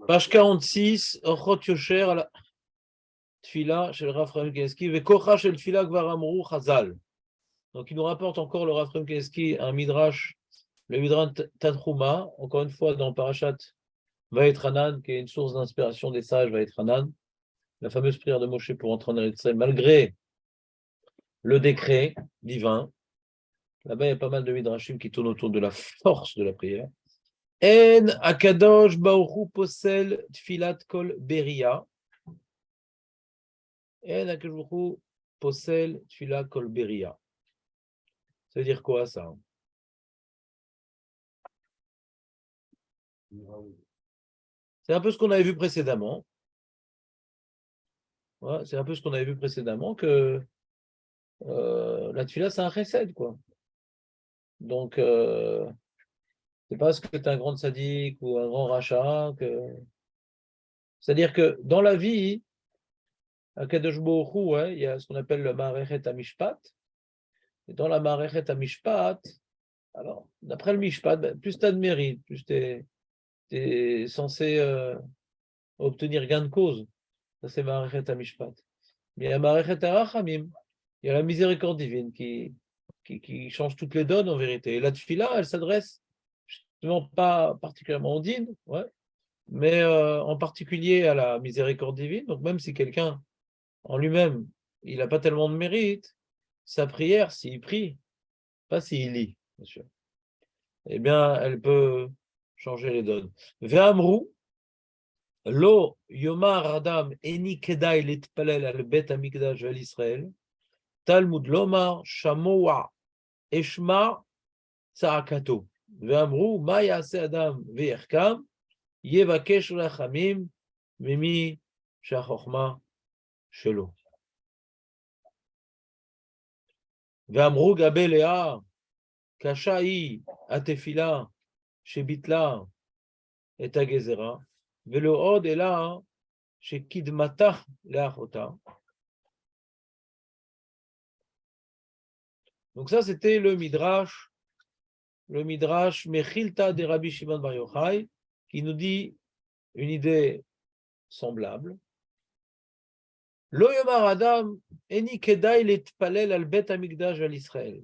Page 46, Ochot Yosher, à la Tfila, chez le Rav Chaim Kanievski, Vekocha chez le Tfila Gvar Amrou Chazal. Donc il nous rapporte encore le Rav Chaim Kanievski un midrash, le midrash Tanchuma, encore une fois dans Parashat Vaetranan, qui est une source d'inspiration des sages Vaetranan, la fameuse prière de Moshe pour entrer en Eretz Israël, malgré le décret divin. Là-bas, il y a pas mal de midrashim qui tournent autour de la force de la prière. En Akadosh Baruch Posel Tfilat Kol Beria. En Akadosh Baruch Posel Tfilat Kol Beria. Ça veut dire quoi ça? C'est un peu ce qu'on avait vu précédemment. Ouais, c'est un peu ce qu'on avait vu précédemment que la tfila c'est un chesed, quoi. Donc c'est pas parce que tu es un grand sadique ou un grand rachat que. C'est-à-dire que dans la vie, à Kadosh Baruch Hu, ouais, il y a ce qu'on appelle le Ma'arechet HaMishpat. Et dans la Ma'arechet HaMishpat, alors, d'après le Mishpat, ben, plus tu as de mérite, plus tu es censé obtenir gain de cause. Ça, c'est Ma'arechet HaMishpat. Mais il y a Ma'arechet HaRachamim, il y a la miséricorde divine qui change toutes les donnes en vérité. Et la tfila, elle s'adresse justement pas particulièrement aux dînes, ouais, mais en particulier à la miséricorde divine. Donc même si quelqu'un en lui-même, il n'a pas tellement de mérite, sa prière, s'il prie, pas s'il lit, bien sûr, eh bien, elle peut changer les donnes. Ve'amrou, lo yomar adam eni kedai litpalel al bet hamikdash vel Israël, Talmud lomar shamoa eshma tza'akato. Ve'amrou, ma ya'ase adam ve'yerkam, yevakesh rachamim mimi sha'chochma shelo. Ve'amrou gabe lea, kasha'i atefila shebitla et agezera, velo od ela shekidmata leachota. Donc ça, c'était le Midrash Mechilta de Rabbi Shimon Bar Yochai, qui nous dit une idée semblable. Lo yomar adam eni kedai letpalel al bet hamikdash val Israël.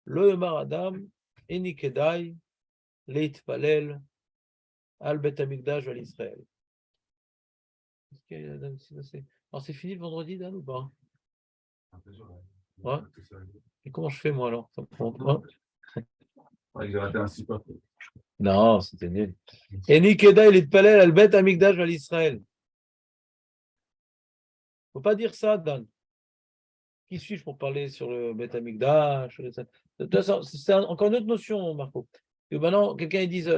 Lo yomar adam eni kedai letpalel al bet hamikdash val Israël. Alors c'est fini le vendredi, Dan, ou pas? Ouais. Et comment je fais moi alors? Ça me prend, ouais. J'ai raté un super. Non, c'était nul. Eni kedai letpalel al bet hamikdash val Israël. Faut pas dire ça, Dan. Qui suis-je pour parler sur le Beth Amikdash? De toute façon, c'est encore une autre notion, Marco. Que maintenant, quelqu'un dise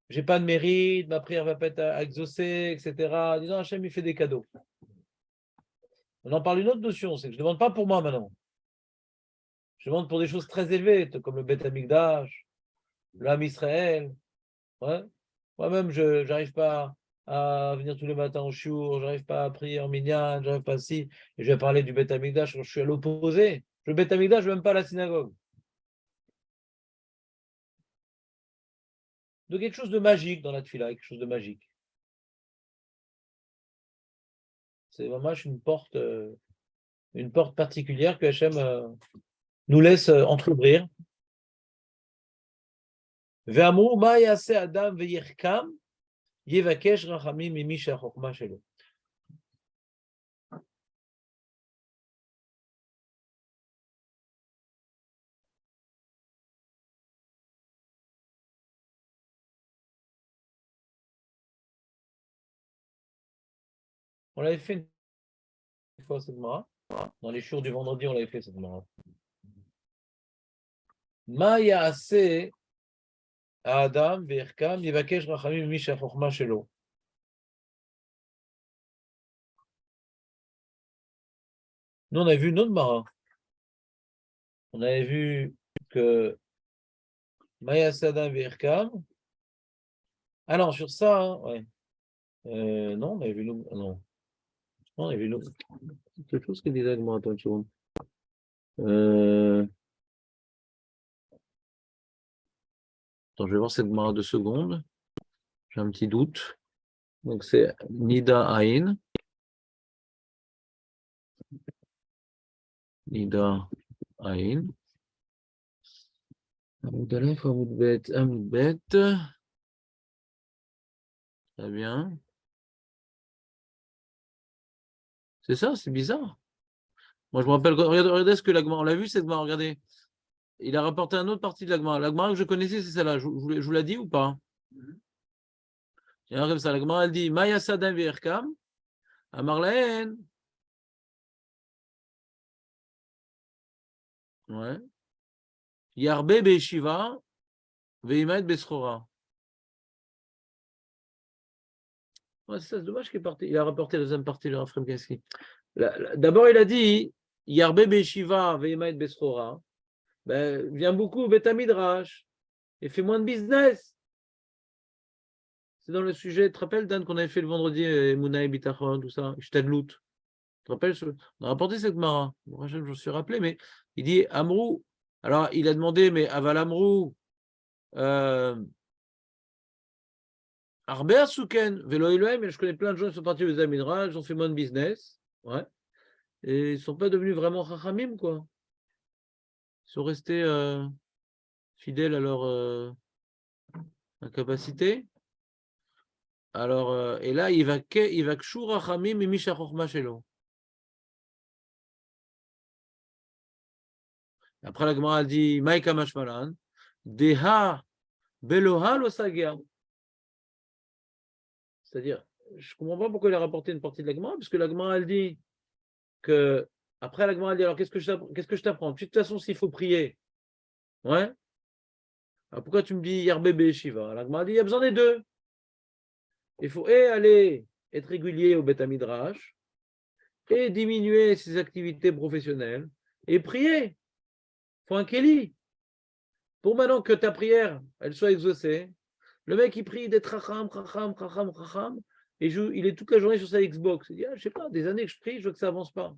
j'ai pas de mérite, ma prière va pas être exaucée, etc. Disant Hachem, il fait des cadeaux. On en parle une autre notion, c'est que je ne demande pas pour moi maintenant. Je demande pour des choses très élevées, comme le Beth Amikdash, l'âme Israël. Ouais. Moi-même, je n'arrive pas à venir tous les matins au shiur, je n'arrive pas à prier en minyan, je n'arrive pas si. Et je vais parler du Beth Amikdash quand je suis à l'opposé. Le Beth Amikdash, je ne vais même pas à la synagogue. De quelque chose de magique dans la tefila, quelque chose de magique. C'est vraiment une porte particulière que Hachem nous laisse entrouvrir. Ve'amru ma yaseh adam ve'yirkam yevakesh rachamim mimi she'achokma shelo. On l'avait fait une fois cette Gemara. Dans les jours du vendredi, on l'avait fait cette Gemara. Ma yaseh adam ve'yirkam yevakesh rachamim mimi she'achokma shelo. Nous, on a vu une autre Gemara. On avait vu que ma yaseh adam ve'yirkam. Ah non, sur ça, hein, ouais. Non, on avait vu non. Non, on avait vu quelque chose qui disait moi, attends une seconde. Attends, je vais voir cette marre de secondes. J'ai un petit doute. Donc c'est Nida Ain. Nida Ain. Amoud Aleph, Amoud Bet, Amoud Bet. Très bien. C'est ça, c'est bizarre. Moi, je me rappelle, regardez ce que l'Agma, on l'a vu, cette Agma, regardez. Il a rapporté un autre partie de l'Agma. L'Agma que je connaissais, c'est celle-là. Je vous l'ai dit ou pas? Il y a un comme ça. L'Agma, elle dit Maya Sadam Virkam, Amarlaen. Ouais. Yarbe Beshiva, Veimaet Beschora. Ouais, c'est ça, c'est dommage qu'il est parti. Il a rapporté la deuxième partie de Raphaël Kaski. D'abord, il a dit Yarbe Beshiva, Veimaet Beschora. Ben, vient beaucoup au Betamidrash et fait moins de business. C'est dans le sujet, tu te rappelles, Dan, qu'on avait fait le vendredi, Mouna Bitachon, tout ça, Shtadlout. Tu te rappelles, on a rapporté cette Mara. Moi, je me suis rappelé, mais il dit Amrou. Alors, il a demandé, mais Aval Amrou, Arbea Souken, Velo Elohim, mais je connais plein de gens qui sont partis aux Midrash, ils ont fait moins de business. Ouais. Et ils ne sont pas devenus vraiment Chachamim, quoi. Ils sont restés fidèles à leur capacité. Alors, et là, il va Kshur Rachamim et Misha Chochma Shelo. Après, la Gemara dit Maïka Mashmalan, Deha Beloha Losagia. C'est-à-dire, je ne comprends pas pourquoi il a rapporté une partie de la Gemara, parce que la Gemara, elle dit que. Après, la Gemara, elle dit alors, qu'est-ce que je t'apprends? De toute façon, s'il faut prier, ouais. Alors, pourquoi tu me dis Yarbebe Shiva? La Gemara dit il y a besoin des deux. Il faut aller être régulier au Beth Midrash et diminuer ses activités professionnelles et prier. Il faut un Kéli. Pour maintenant que ta prière, elle soit exaucée, le mec, il prie d'être racham, racham, racham, racham, et il est toute la journée sur sa Xbox. Il dit, je sais pas, des années que je prie, je veux que ça avance pas.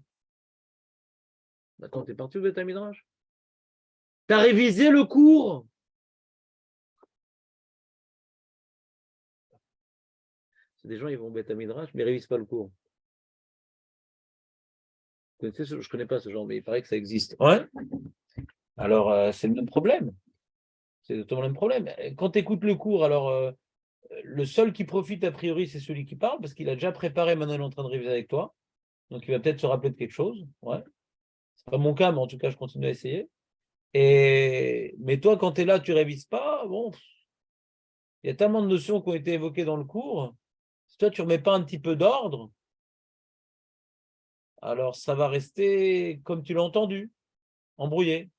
Attends, t'es parti au Beth Midrash? T'as révisé le cours? C'est des gens, ils vont au Beth Midrash, mais ils révisent pas le cours. Je connais pas ce genre, mais il paraît que ça existe. Ouais. Alors, c'est le même problème. C'est totalement le même problème. Quand tu écoutes le cours, alors le seul qui profite a priori, c'est celui qui parle, parce qu'il a déjà préparé, maintenant il est en train de réviser avec toi. Donc il va peut-être se rappeler de quelque chose. Ouais. C'est pas mon cas, mais en tout cas, je continue à essayer. Mais toi, quand tu es là, tu révises pas, bon, il y a tellement de notions qui ont été évoquées dans le cours. Si toi, tu remets pas un petit peu d'ordre, alors ça va rester comme tu l'as entendu, embrouillé.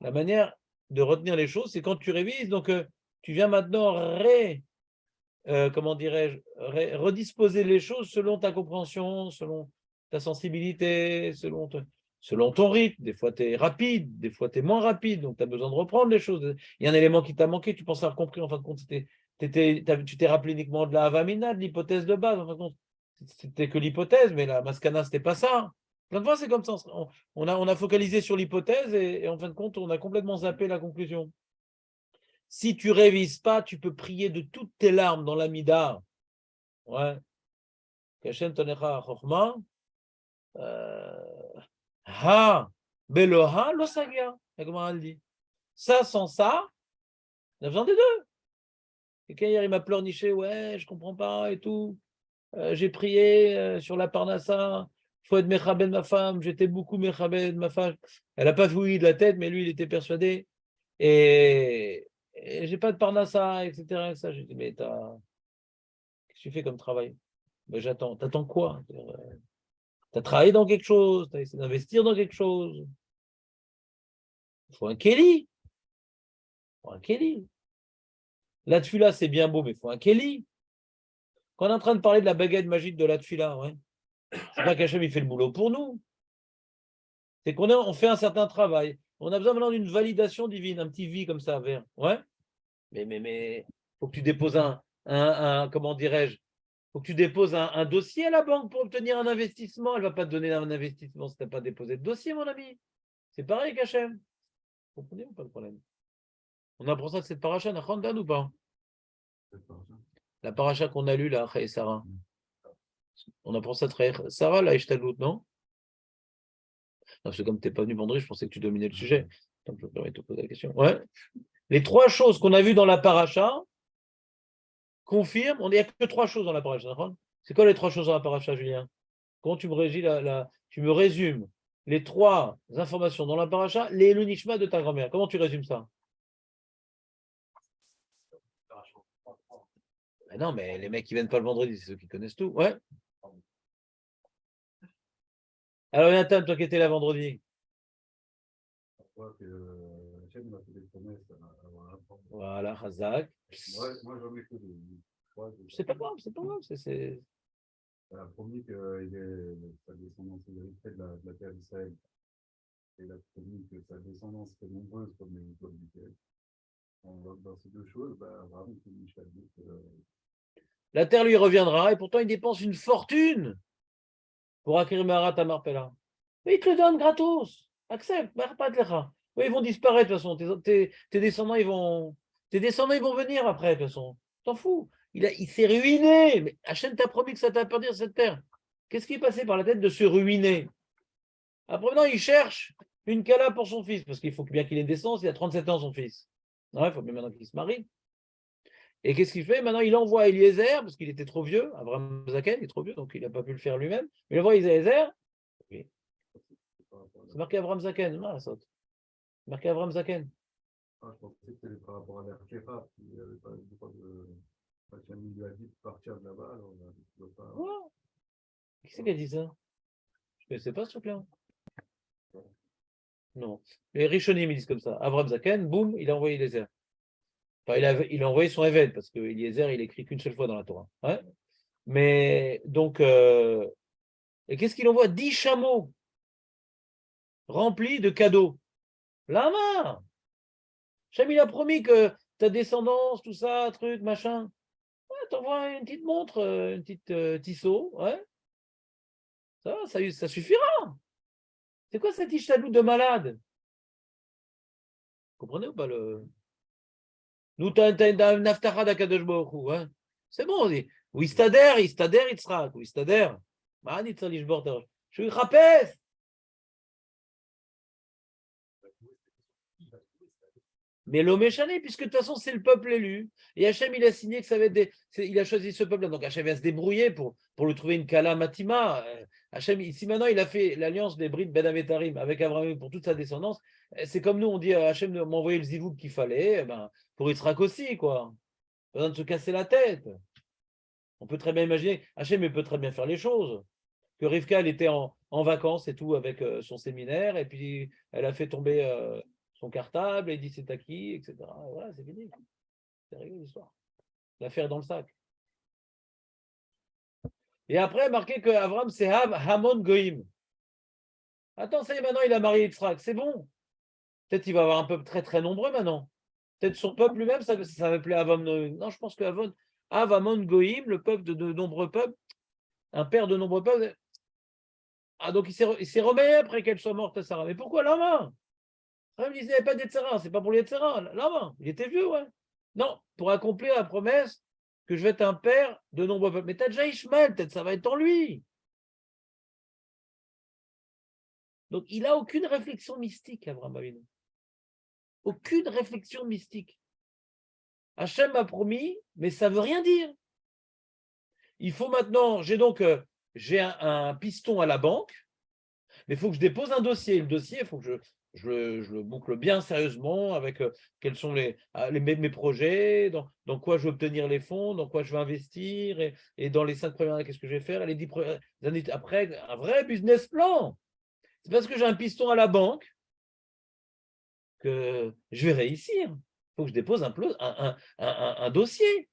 La manière de retenir les choses, c'est quand tu révises. Donc, tu viens maintenant comment dirais-je, redisposer les choses selon ta compréhension, selon ta sensibilité, selon ton rythme. Des fois, tu es rapide, des fois, tu es moins rapide, donc tu as besoin de reprendre les choses. Il y a un élément qui t'a manqué, tu penses avoir compris, en fin de compte, tu t'es rappelé uniquement de la Havamina, de l'hypothèse de base, en fin de compte, c'était que l'hypothèse, mais la Maskana, c'était pas ça. Plein de fois, c'est comme ça. On a focalisé sur l'hypothèse et en fin de compte, on a complètement zappé la conclusion. Si tu révises pas, tu peux prier de toutes tes larmes dans l'amida. Ouais. Kashem tonecha chokma. Ha. Beloha lo sagia. Comment elle dit? Ça, sans ça, on a besoin des deux. Quelqu'un hier, il m'a pleurniché. Ouais, je comprends pas et tout. J'ai prié sur la parnassa. Il faut être mechabed ma femme. J'étais beaucoup mechabed ma femme. Elle n'a pas fouillé de la tête, mais lui, il était persuadé. Et j'ai pas de parnassa, etc. Ça, j'ai dit, mais qu'est-ce que tu fais comme travail? Ben, j'attends. T'attends quoi? Tu as travaillé dans quelque chose, tu as essayé d'investir dans quelque chose. Il faut un Kelly. Il faut un Kelly. La tfila, c'est bien beau, mais il faut un Kelly. Quand on est en train de parler de la baguette magique de la tfila, ouais, c'est pas qu'Hachem il fait le boulot pour nous. C'est on fait un certain travail. On a besoin maintenant d'une validation divine, un petit vie comme ça, vert. Ouais. Mais, faut que tu déposes comment dirais-je, faut que tu déposes un dossier à la banque pour obtenir un investissement. Elle ne va pas te donner un investissement si tu n'as pas déposé de dossier, mon ami. C'est pareil qu'Hachem. Vous comprenez ou pas le problème? On apprend ça de cette paracha, Nachon Dan ou pas? La paracha qu'on a lue, là, Chai Sarah. On a pensé à trahir Sarah, là, Ishtadlout, non? Non, c'est comme tu n'es pas venu vendredi, je pensais que tu dominais le sujet. Donc, je me permets de te poser la question. Ouais. Les 3 choses qu'on a vues dans la paracha confirment, il n'y a que 3 choses dans la paracha. C'est quoi les 3 choses dans la paracha, Julien? Comment tu me tu me résumes les 3 informations dans la paracha, les le nishma de ta grand-mère? Comment tu résumes ça? Ben non, mais les mecs qui viennent pas le vendredi, c'est ceux qui connaissent tout. Ouais. Alors, Nathan, toi qui étais là vendredi. Voilà, Hazak. Moi, j'en ai que deux. C'est pas grave, c'est pas grave. La première, sa descendance héritée de la terre d'Israël. Et la promis que sa descendance serait nombreuse comme les étoiles du ciel. Dans ces 2 choses, vraiment, c'est Michel. La terre lui reviendra et pourtant il dépense une fortune pour acquérir Marat à Marpella. Mais il te le donne gratos. Accepte, pas de l'era. Oui, ils vont disparaître de toute façon. Tes descendants, tes descendants, ils vont venir après, de toute façon. T'en fous. Il s'est ruiné. Mais Hachem t'a promis que ça t'a perdu cette terre. Qu'est-ce qui est passé par la tête de se ruiner? Après, maintenant, il cherche une Kala pour son fils, parce qu'il faut bien qu'il ait une descendance. Il a 37 ans, son fils. Il faut bien maintenant qu'il se marie. Et qu'est-ce qu'il fait? Maintenant, il envoie Eliezer, parce qu'il était trop vieux. Abraham Zaken, il est trop vieux, donc il n'a pas pu le faire lui-même. Il envoie Eliezer. Oui. C'est marqué Abraham Zaken. Non, ça. C'est marqué Abraham Zaken. Je pensais que c'était par rapport à l'air Kéfa, il n'y avait pas le droit de. Hachem lui a dit de partir de là-bas, alors on ne peut pas. Oh. Qui c'est qui a dit ça? Je ne connaissais pas ce truc-là. Non. Les Rishonim, ils disent comme ça. Abraham Zaken, boum, il a envoyé Eliezer. Enfin, il a envoyé son évêque, parce que Eliezer, il écrit qu'une seule fois dans la Torah. Ouais. Mais donc, et qu'est-ce qu'il envoie? 10 chameaux remplis de cadeaux. Lama! Hachem, il a promis que ta descendance, tout ça, truc, machin. Ouais, t'envoies une petite montre, une petite tissot, ouais. Ça suffira. C'est quoi cette ishtalou de malade? Vous comprenez ou pas le. Nous, t'as une aftara d'Akadosh Baruch Hu, hein. C'est bon, on dit. Ou Istader, Yitzhak, ou Istader. Je suis rapès. Mais l'homme est chané, puisque de toute façon, c'est le peuple élu. Et Hachem, il a signé que ça va être il a choisi ce peuple-là. Donc Hachem va se débrouiller pour lui trouver une Kala Matima. Hachem, ici maintenant, il a fait l'alliance des Brites Ben Avetarim avec Abraham pour toute sa descendance. C'est comme nous, on dit à Hachem de m'envoyer le zivouk qu'il fallait, pour Yitzhak aussi, quoi. Pas besoin de se casser la tête. On peut très bien imaginer, Hachem, il peut très bien faire les choses. Que Rivka, elle était en vacances et tout avec son séminaire, et puis elle a fait tomber son cartable, et dit c'est à qui, etc. Et voilà, c'est fini. C'est réglé l'histoire. L'affaire dans le sac. Et après, marqué que Avram, c'est Hamon Goïm. Attends, ça y est, maintenant, il a marié Yitzhak. C'est bon. Peut-être qu'il va avoir un peuple très, très nombreux maintenant. Peut-être son peuple lui-même, ça va s'appeler Avon. Non, je pense que Avamon Goïm, le peuple de nombreux peuples, un père de nombreux peuples. Ah, donc il s'est remis après qu'elle soit morte, Sarah. Mais pourquoi là-bas? Il disait, il n'y avait pas d'Etzera, c'est pas pour les Etzera. Là-bas, il était vieux, ouais. Non, pour accomplir la promesse que je vais être un père de nombreux peuples. Mais t'as déjà Ishmaël, peut-être ça va être en lui. Donc, il n'a aucune réflexion mystique, Abraham Avinu. Aucune réflexion mystique. Hachem m'a promis, mais ça ne veut rien dire. Il faut maintenant, j'ai un piston à la banque, mais il faut que je dépose un dossier. Le dossier, il faut que je le boucle bien sérieusement avec quels sont mes projets, dans quoi je vais obtenir les fonds, dans quoi je vais investir, et dans les 5 premières années, qu'est-ce que je vais faire, et les 10 années après, un vrai business plan. C'est parce que j'ai un piston à la banque que je vais réussir. Il faut que je dépose un dossier.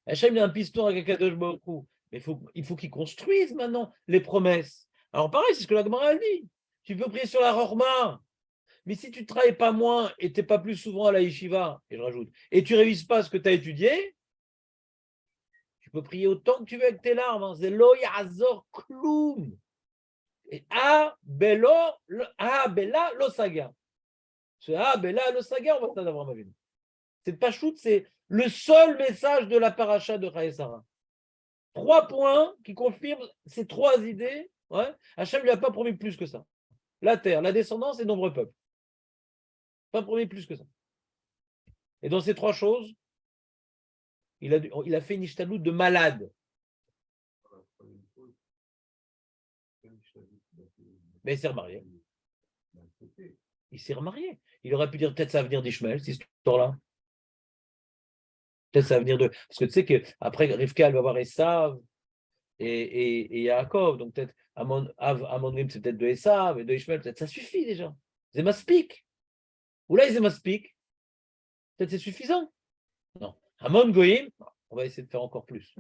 Hachem, il a un piston avec Akadosh Baruch Hu. Mais il faut qu'il construise maintenant les promesses. Alors pareil, c'est ce que la Gemara dit. Tu peux prier sur la Rorma, mais si tu ne travailles pas moins et tu n'es pas plus souvent à la yeshiva, et je rajoute, et tu ne révises pas ce que tu as étudié, tu peux prier autant que tu veux avec tes larmes. C'est lo yazor kloum. Et bella lo saga. Ce bella lo saga, on va t'en avoir ma vie. Cette pachoute, c'est le seul message de la paracha de Chayei Sarah. 3 points qui confirment ces 3 idées. Ouais. Hachem ne lui a pas promis plus que ça. La terre, la descendance et nombreux peuples. Pas promis plus que ça. Et dans ces 3 choses, il a fait une ishtadlout de malade. Mais il s'est remarié. Il s'est remarié. Il aurait pu dire peut-être ça va venir d'Ishmaël, cette histoire-là. Peut-être ça va venir de. Parce que tu sais qu'après, Rivka, elle va voir Esav et Yaakov. Donc peut-être Amonim, c'est peut-être de Esav et de Ishmaël. Peut-être ça suffit déjà. C'est maspik. Ou là, c'est maspik. Peut-être c'est suffisant. Non. Amon Goïm, on va essayer de faire encore plus.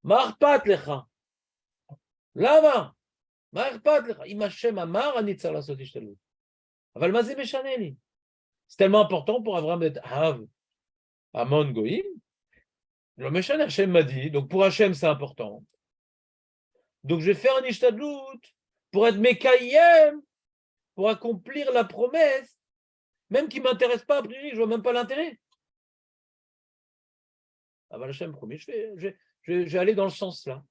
Marpat lecha. Lama. Marpat lecha. Imachem amar anitzar lasot ishtalut. Aval mazé meshaneli. C'est tellement important pour Abraham d'être Hav. Amon Goïm. Le Meshan Hachem m'a dit, donc pour Hachem c'est important. Donc je vais faire un ishtadlout pour être Mekayem, pour accomplir la promesse, même qui ne m'intéresse pas a priori, je ne vois même pas l'intérêt. Ah ben Hachem promis, je vais aller dans le sens là.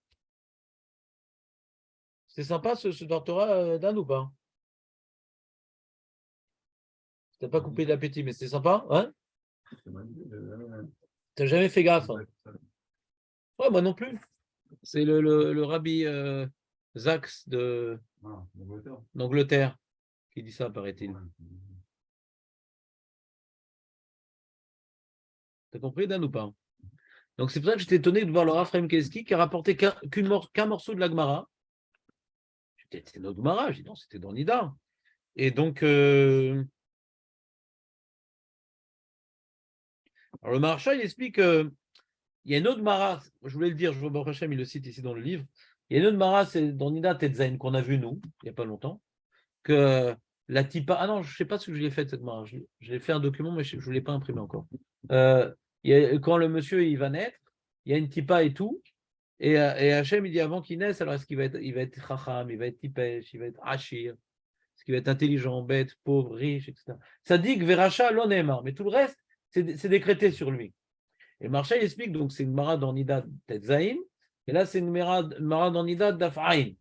C'est sympa ce doctorat d'Anne ou pas? Tu n'as pas coupé l'appétit, mais c'est sympa, hein? Tu n'as jamais fait gaffe. Hein? Ouais, moi non plus. C'est le rabbi Zax d'Angleterre qui dit ça, paraît-il. T'as compris, Dan, ou pas? Donc c'est pour ça que j'étais étonné de voir le Raphaël Keski qui a rapporté qu'un morceau de la Gemara. C'était notre Gemara, j'ai dit non, c'était dans Nida. Et donc, alors le Maharsha, il explique qu'il y a une autre Gemara, je voulais le dire, je vois Baruch Hashem, il le cite ici dans le livre. Il y a une autre Gemara, c'est dans Nida Tetzain, qu'on a vu nous, il n'y a pas longtemps, que la Tipa. Ah non, je ne sais pas ce que je l'ai fait cette Gemara. Je l'ai fait un document, mais je ne l'ai pas imprimé encore. Quand le monsieur il va naître, il y a une Tipa et tout. Et Hachem, il dit avant qu'il naisse, alors est-ce qu'il va être Chacham, il va être Tipesh, il va être Achir, est-ce qu'il va être intelligent, bête, pauvre, riche, etc. Ça dit que Veracha l'onéma, mais tout le reste, c'est décrété sur lui. Et Marshall il explique, donc c'est une Mara dans Nida Tetzaïn, et là c'est une Mara dans Nida Daf'aïn.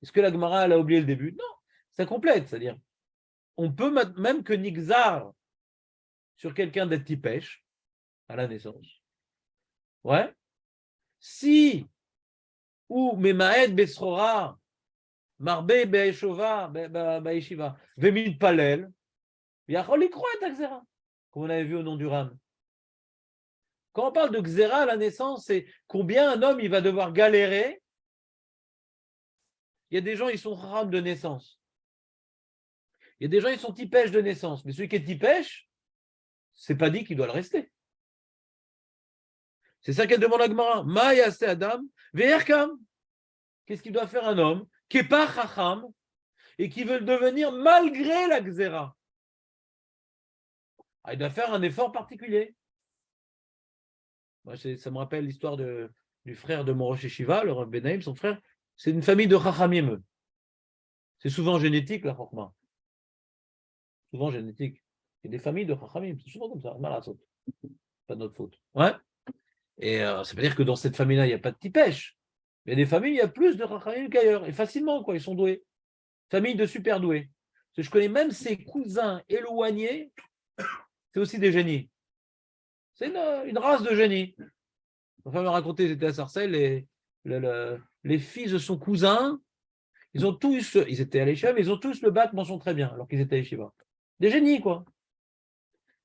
Est-ce que la Gemara elle a oublié le début? Non, ça complète, c'est-à-dire, on peut même que Nixar sur quelqu'un d'être Tipesh à la naissance. Ouais. Si, ou Memaed Besrora, Marbe Be'eshova, Be'eshiva, Vemid Palel, Yachol Ikroa et Gzera, comme on avait vu au nom du Ram. Quand on parle de Gzera à la naissance, c'est combien un homme il va devoir galérer. Il y a des gens, ils sont Ram de naissance. Il y a des gens, ils sont Tipèche de naissance. Mais celui qui est Tipèche, c'est pas dit qu'il doit le rester. C'est ça qu'elle demande à Gemara. Ma yaste Adam, ve'erkam. Qu'est-ce qu'il doit faire un homme qui n'est pas Chacham et qui veut le devenir malgré la Gzera? Il doit faire un effort particulier. Moi, ça me rappelle l'histoire du frère de mon Rosh Yeshiva, le Rav Benaim, son frère. C'est une famille de Chachamim. C'est souvent génétique, la Chachma. Souvent génétique. Il y a des familles de Chachamim. C'est souvent comme ça. Malasot. Pas de notre faute. Ouais. Et ça veut dire que dans cette famille-là, il n'y a pas de tipèche. Il y a des familles, il y a plus de Chachamim qu'ailleurs. Et facilement, quoi. Ils sont doués. Famille de super doués. Parce que je connais même ses cousins éloignés. C'est aussi des génies. C'est une race de génies. Ma femme m'a raconté, ils étaient à Sarcelles, et les fils de son cousin, ils étaient à l'Yeshiva, mais ils ont tous le bac mention très bien, alors qu'ils étaient à l'Yeshiva. Des génies, quoi.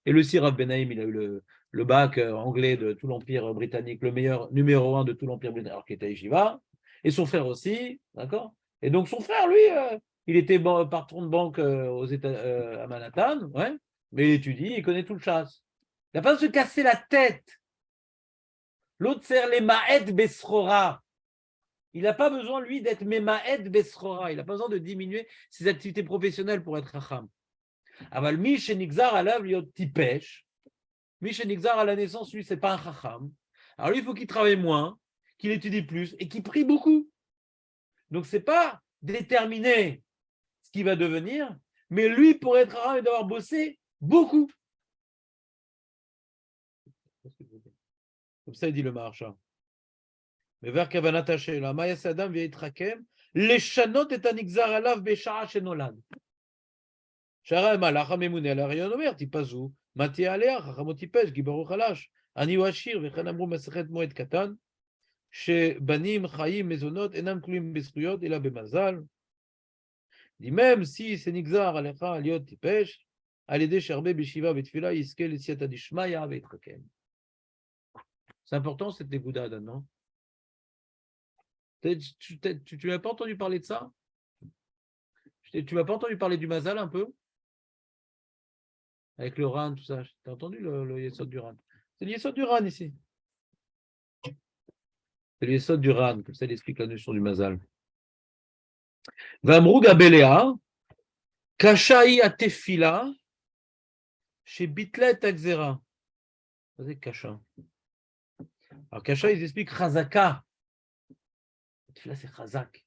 Et le Rav Benaim, il a eu le bac anglais de tout l'Empire britannique, le meilleur numéro 1 de tout l'Empire britannique, alors qu'il était à l'Yeshiva. Et son frère aussi, d'accord. Et donc son frère, lui, il était patron de banque à Manhattan, ouais, mais il étudie, il connaît tout le chasse. Il n'a pas de se casser la tête. L'autre sert les Ma'ed Besrora. Il n'a pas besoin, lui, d'être Memaed Besrora. Il n'a pas besoin de diminuer ses activités professionnelles pour être Chacham. Aval Mishenixar alav liot tipesh. Mishenixar à la naissance, lui, c'est pas un Chacham. Alors lui, il faut qu'il travaille moins, qu'il étudie plus et qu'il prie beaucoup. Donc, ce n'est pas déterminer ce qu'il va devenir, mais lui, pour être Chacham, il doit avoir bossé beaucoup. Comme ça, il dit le Maharsha. Mais vers Kavanat Hashela, Mayas Adam v'yitrakem, leshanot et anixar alav b'sha'a shenolad. Shara malach hamemune al arion omer tipazu, mati alea chachamot tipesh gibaru chalash, ani washir v'chen amru masechet moed katan, שבנים חיים מזונות אינם תלויים בזכויות אלא במזל. même si c'est נגזר עליך להיות טיפש, על ידי שהרבה בישיבה ותפילה יזכה לסייעתא דשמיא ויתחכם. C'est important cette dégoudade, non? Tu n'as pas entendu parler de ça? Tu n'as pas entendu parler du mazal un peu? Avec le Ran, tout ça. Tu as entendu le Yesod du Ran? C'est le Yesod du Ran ici. C'est le Yesod du Ran, comme ça il explique la notion du mazal. Vamrou Gabelea, Kashai Atefila, chez Bitlet Akzera. C'est Kasha. Alors Kasha, ils expliquent Chazaka. Là, c'est Chazak.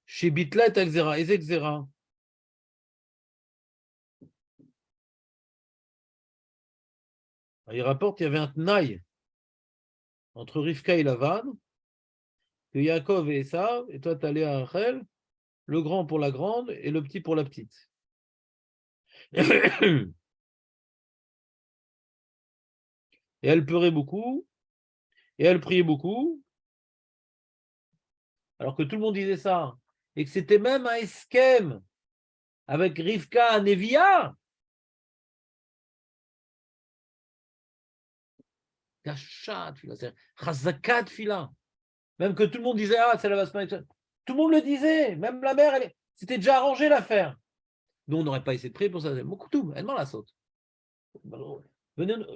Chez Bitlet Akzera. Et Akzera. Il rapporte qu'il y avait un Tnaï entre Rivka et Lavan, que Yaakov et Esav, et toi tu allais à Rachel, le grand pour la grande et le petit pour la petite. Et elle pleurait beaucoup, et elle priait beaucoup, alors que tout le monde disait ça, et que c'était même un esquème avec Rivka Nevia. Kachat fila, c'est Chazakat fila. Même que tout le monde disait, ah, ça va se mettre. Tout le monde le disait, même la mère, c'était déjà arrangé l'affaire. Nous, on n'aurait pas essayé de prier pour ça. Mokoutoum, elle m'en la saute.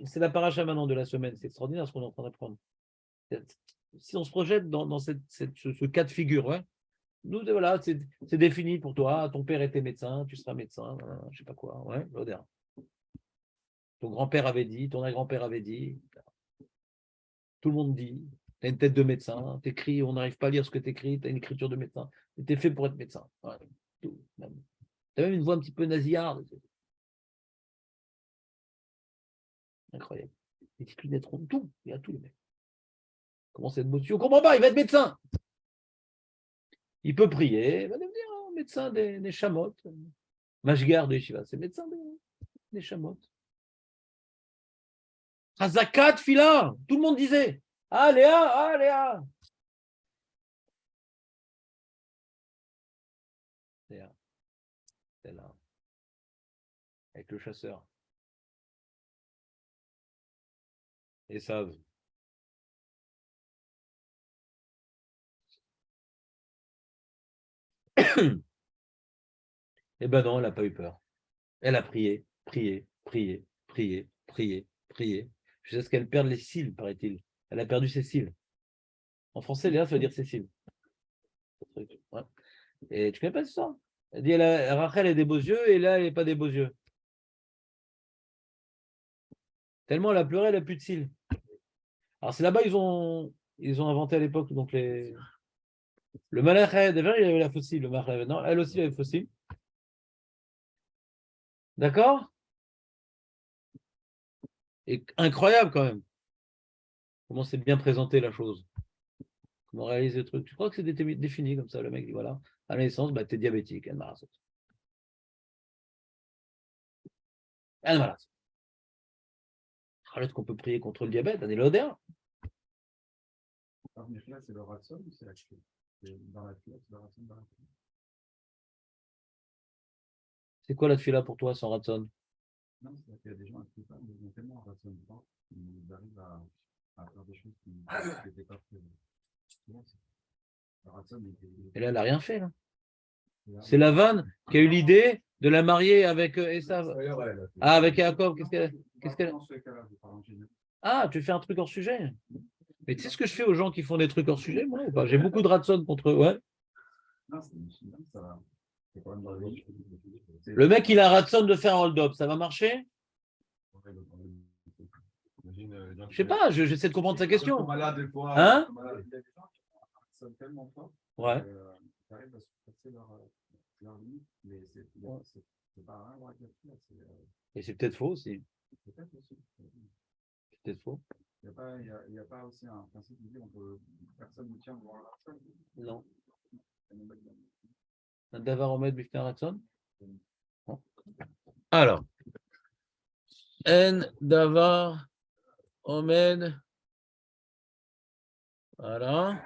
C'est la paracha maintenant de la semaine. C'est extraordinaire ce qu'on est en train d'apprendre. Si on se projette dans ce cas de figure, ouais, nous, voilà, c'est défini pour toi. Ton père était médecin, tu seras médecin, je ne sais pas quoi. Ouais, l'odeur. Ton grand-père avait dit, ton grand-père avait dit. Tout le monde dit. Tu as une tête de médecin, tu écris, on n'arrive pas à lire ce que tu écris, tu as une écriture de médecin. Tu es fait pour être médecin. Ouais, tu as même une voix un petit peu nasillarde. Incroyable. Les titres naîtront tout, il y a tout les mecs. Comment c'est de monsieur? On comprend pas, il va être médecin. Il peut prier, il va devenir un médecin des chamottes. Mashgar de Yeshiva, c'est médecin des chamottes. Chazakat fila, tout le monde disait. Ah Léa, ah Léa. Léa, c'est là. Avec le chasseur. Et savent. Eh ben non, elle n'a pas eu peur. Elle a prié, prié, prié, prié, prié, prié. Jusqu'à ce qu'elle perde les cils, paraît-il. Elle a perdu ses cils. En français, Léa, ça veut dire Cécile. Ouais. Et tu connais pas ça? Elle dit Rachel a des beaux yeux et là, elle n'a pas des beaux yeux. Tellement elle a pleuré, elle n'a plus de cils. Alors c'est là-bas, ils ont inventé à l'époque donc le Malach, déjà il avait la fossile, le Malach, non, elle aussi elle avait fossile. D'accord? Et incroyable quand même. Comment c'est bien présenté la chose. Comment réaliser le truc. Tu crois que c'est défini comme ça, le mec dit voilà, à la naissance, bah, t'es diabétique, elle m'a Alors qu'on peut prier contre le diabète, on est l'odeur. Là, c'est le ratson ou c'est la clé? Dans la clé, c'est le ratson dans la clé. C'est quoi la tefila pour toi sans ratson? Non, c'est qu'il y a des gens qui ont tellement un ratson fort qu'ils arrivent à faire des choses qui n'étaient pas prévues. Le ratson Et là, elle n'a rien fait. Là. C'est Lavan qui a eu l'idée de la marier avec Esav. Ah, avec Yaakov. Qu'est-ce qu'elle... Ah, tu fais un truc hors sujet. Mais tu sais ce que je fais aux gens qui font des trucs hors sujet, moi ou pas? J'ai beaucoup de ratson contre eux. Ouais. Le mec, il a un ratson de faire un hold-up. Ça va marcher? Je sais pas, j'essaie de comprendre sa question. Hein? Ouais. Et c'est peut-être faux aussi. C'est peut-être faux. Il y a pas aussi un principe qui dit personne ne tient devant la personne. Non. Un davar omed bifnei ratzon. Alors, en davar omed. Voilà.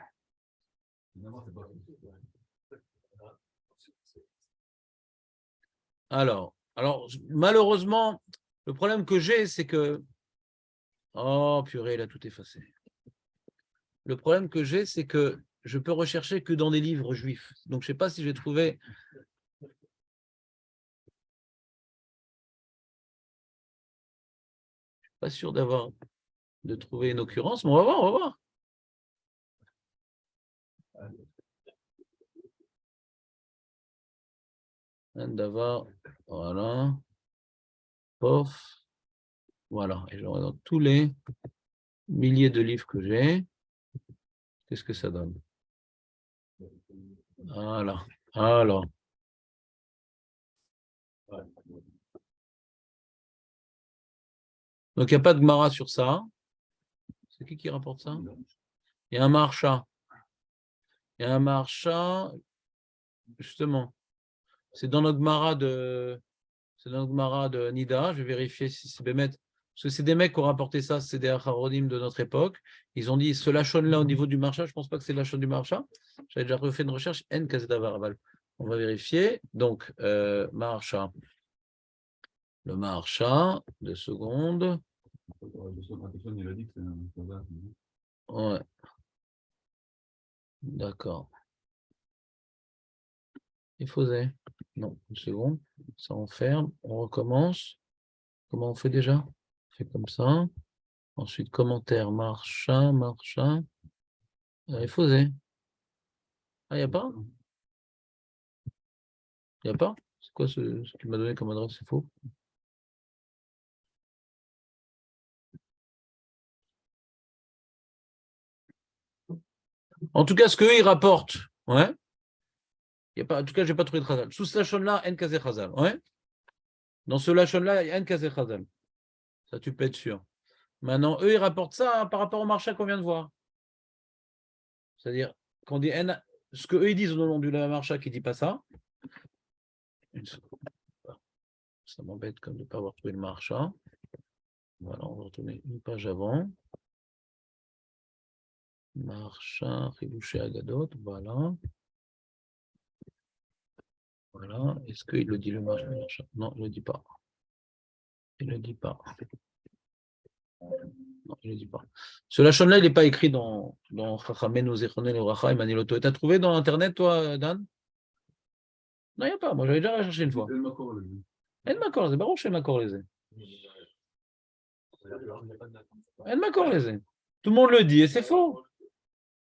Alors, malheureusement, le problème que j'ai, c'est que. Oh, purée, il a tout effacé. Le problème que j'ai, c'est que je peux rechercher que dans des livres juifs. Donc, je ne sais pas si j'ai trouvé. Je ne suis pas sûr de trouver une occurrence, mais on va voir, on va voir. D'avoir, voilà, pof, voilà. Et je regarde tous les milliers de livres que j'ai. Qu'est-ce que ça donne? Voilà. Alors. Donc, il n'y a pas de Gemara sur ça. C'est qui rapporte ça? Il y a un marcha. Il y a un marcha, justement. C'est dans notre Gemara de Nida. Je vais vérifier si c'est Bémet. Parce que c'est des mecs qui ont rapporté ça, c'est des Acharonim de notre époque. Ils ont dit ce lachon-là au niveau du marcha. Je ne pense pas que c'est le lachon du marcha. J'avais déjà refait une recherche. En Kazedavar. On va vérifier. Donc, marcha. Le marcha, 2 secondes. Ouais. D'accord. Il faisait. Non, une seconde. Ça enferme. On recommence. Comment on fait déjà? On fait comme ça. Ensuite, commentaire, marcha. Il faisait. Ah, il n'y a pas? Il n'y a pas? C'est quoi ce qu'il m'a donné comme adresse? C'est faux. En tout cas, ce qu'eux, ils rapportent. Ouais. Il y a pas, en tout cas, je n'ai pas trouvé de chazal. Sous ce lachon-là, en kazé chazal. Ouais. Dans ce lachon-là, il y a en kazé chazal. Ça, tu peux être sûr. Maintenant, eux, ils rapportent ça par rapport au marcha qu'on vient de voir. C'est-à-dire, quand on dit N, ce qu'eux, ils disent au nom du marcha qui ne dit pas ça. Une seconde. Ça m'embête comme de ne pas avoir trouvé le marcha. Voilà, on va retourner une page avant. Marcha, Chibouché Agadot, voilà. Voilà. Est-ce qu'il le dit le marcha? Non, il ne le dit pas. Il ne le dit pas. Non, il ne le dit pas. Ce lachon-là, il n'est pas écrit dans Chachamenu Zechronenu Racha et Maniloto. Tu as trouvé dans Internet, toi, Dan? Non, il n'y a pas. Moi, j'avais déjà recherché une fois. Elle m'accorde, c'est baron chez m'accorde les. Elle m'accorde les. Tout le monde le dit et c'est faux.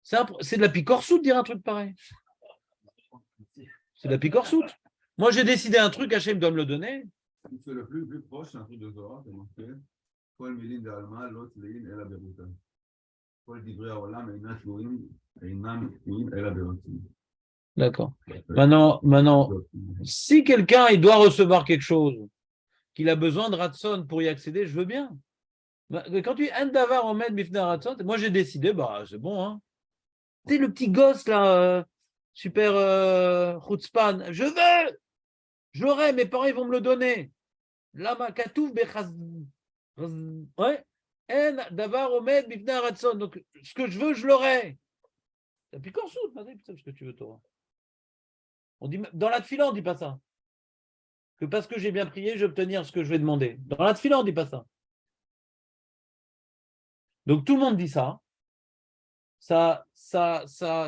C'est de la picorsoute de dire un truc pareil. C'est de la picorsoute. Moi, j'ai décidé un truc, Hachem doit me le donner. C'est le plus proche, c'est un truc de Zohar, c'est marqué. Kol milin d'Alma, l'autre lein, elle a beruta. Kol divrei haolam, einam tluim, elle a beruta. D'accord. Maintenant, si quelqu'un il doit recevoir quelque chose, qu'il a besoin de Ratson pour y accéder, je veux bien. Quand tu es un davar en med bifnei Ratson, moi j'ai décidé, bah c'est bon, hein. Tu sais, le petit gosse là, super chutzpan, je veux, j'aurai, mes parents ils vont me le donner. Lama katouf bechaz. Ouais. En davar omed bifnei Ratson. Donc ce que je veux, je l'aurai. Et puis Korsout, vas-y, putain, ce que tu veux, Torah. On dit, dans la tefila, on ne dit pas ça. Que parce que j'ai bien prié, je vais obtenir ce que je vais demander. Dans la tefila, on ne dit pas ça. Donc tout le monde dit ça.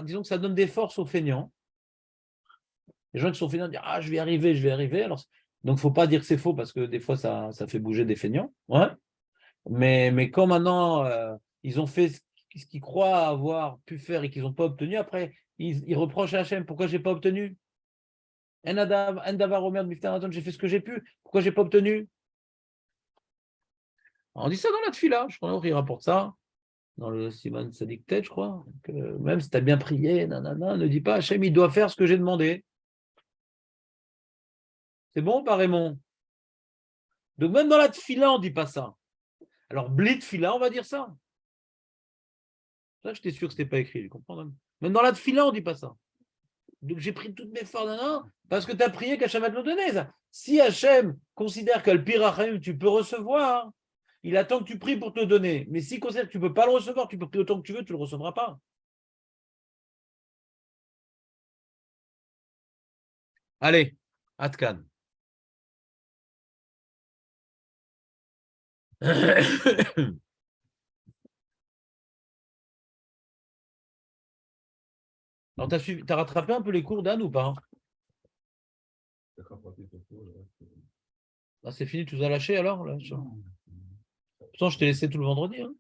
Disons que ça donne des forces aux feignants. Les gens qui sont feignants disent ah, je vais arriver, je vais arriver. Alors, donc il ne faut pas dire que c'est faux parce que des fois, ça fait bouger des feignants. Ouais. Mais quand maintenant, ils ont fait ce qu'ils croient avoir pu faire et qu'ils n'ont pas obtenu, après, ils reprochent à Hachem pourquoi je n'ai pas obtenu. J'ai fait ce que j'ai pu. Pourquoi je n'ai pas obtenu? On dit ça dans la tefila. Je crois qu'il rapporte ça dans le Siman Sadik Tet, je crois. Que même si tu as bien prié, nanana, ne dis pas Hachem, il doit faire ce que j'ai demandé. C'est bon, pas Raymond? Donc même dans la tefila, on ne dit pas ça. Alors, blit tefila, on va dire ça. Ça, j'étais sûr que ce n'était pas écrit, tu comprends? Même dans la tefila, on ne dit pas ça. Donc j'ai pris toutes mes forces, parce que tu as prié qu'Hachem va te le donner. Ça. Si Hachem considère que le pirachim, tu peux recevoir, il attend que tu pries pour te le donner. Mais s'il considère que tu ne peux pas le recevoir, tu peux prier autant que tu veux, tu ne le recevras pas. Allez, Atkan. Alors, t'as rattrapé un peu les cours d'Anne ou pas? Ah, c'est fini, tu nous as lâché alors là, Pourtant, je t'ai laissé tout le vendredi. Hein.